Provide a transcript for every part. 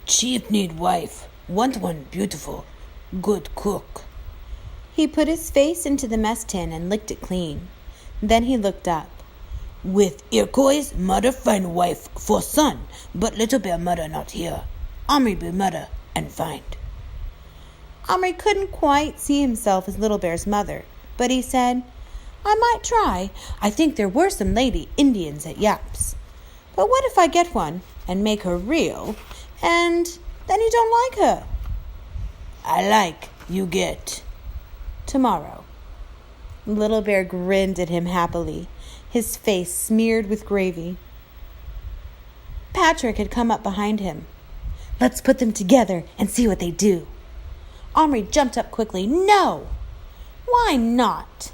Chief need wife. Want one beautiful. Good cook. He put his face into the mess tin and licked it clean. Then he looked up. With Iroquois, mother find wife for son, but Little Bear mother not here. Omri be mother and find. Omri couldn't quite see himself as Little Bear's mother, but he said, I might try. I think there were some lady Indians at Yaps. But what if I get one and make her real, and then you don't like her? I like, you get. Tomorrow. Little Bear grinned at him happily, his face smeared with gravy. Patrick had come up behind him. Let's put them together and see what they do. Omri jumped up quickly. No! Why not?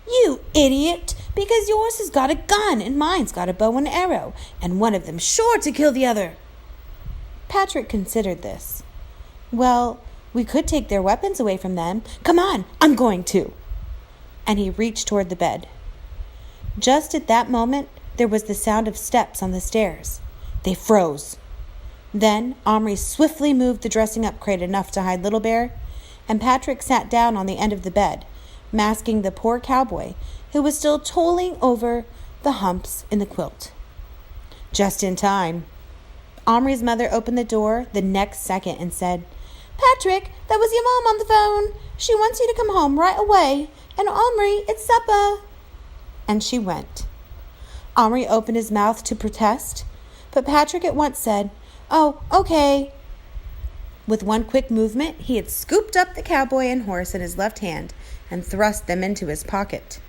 You idiot! Because yours has got a gun and mine's got a bow and arrow, and one of them's sure to kill the other. Patrick considered this. Well, we could take their weapons away from them. Come on, I'm going to. And he reached toward the bed. Just at that moment, there was the sound of steps on the stairs. They froze. Then Omri swiftly moved the dressing-up crate enough to hide Little Bear, and Patrick sat down on the end of the bed, masking the poor cowboy, who was still tolling over the humps in the quilt. Just in time. Omri's mother opened the door the next second and said, Patrick, that was your mom on the phone. She wants you to come home right away. And Omri, it's supper. And she went. Omri opened his mouth to protest, but Patrick at once said, Oh, okay. With one quick movement, he had scooped up the cowboy and horse in his left hand and thrust them into his pocket.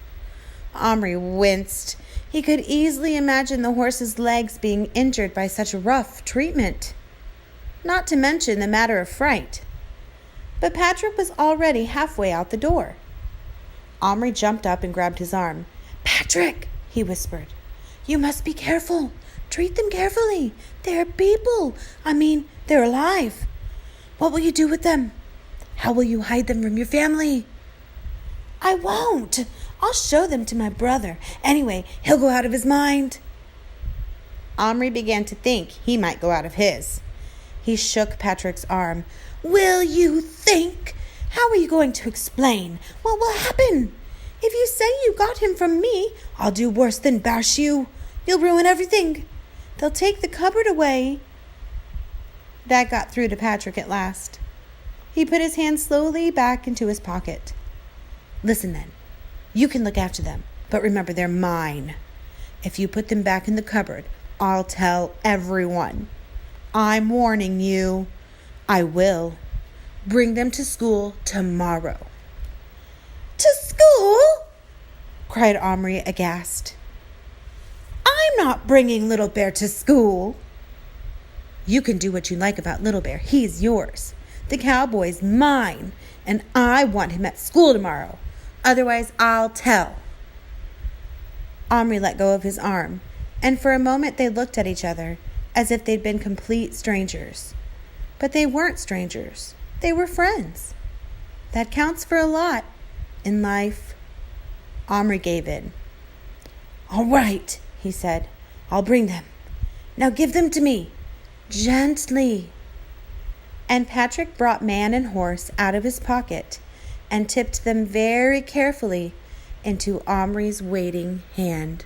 Omri winced. He could easily imagine the horse's legs being injured by such rough treatment, not to mention the matter of fright. But Patrick was already halfway out the door. Omri jumped up and grabbed his arm. Patrick, he whispered, you must be careful. Treat them carefully. They're people. They're alive. What will you do with them? How will you hide them from your family? I won't. I'll show them to my brother. Anyway, he'll go out of his mind. Omri began to think he might go out of his. He shook Patrick's arm. Will you think? How are you going to explain? What will happen? If you say you got him from me, I'll do worse than bash you. You'll ruin everything. They'll take the cupboard away. That got through to Patrick at last. He put his hand slowly back into his pocket. Listen then. You can look after them, but remember they're mine. If you put them back in the cupboard, I'll tell everyone. I'm warning you. I will. Bring them to school tomorrow. To school? Cried Omri aghast. I'm not bringing Little Bear to school. You can do what you like about Little Bear. He's yours. The cowboy's mine, and I want him at school tomorrow. Otherwise, I'll tell. Omri let go of his arm, and for a moment they looked at each other as if they'd been complete strangers. But they weren't strangers. They were friends. That counts for a lot in life. Omri gave in. All right, he said. I'll bring them. Now give them to me. Gently. And Patrick brought man and horse out of his pocket and tipped them very carefully into Omri's waiting hand.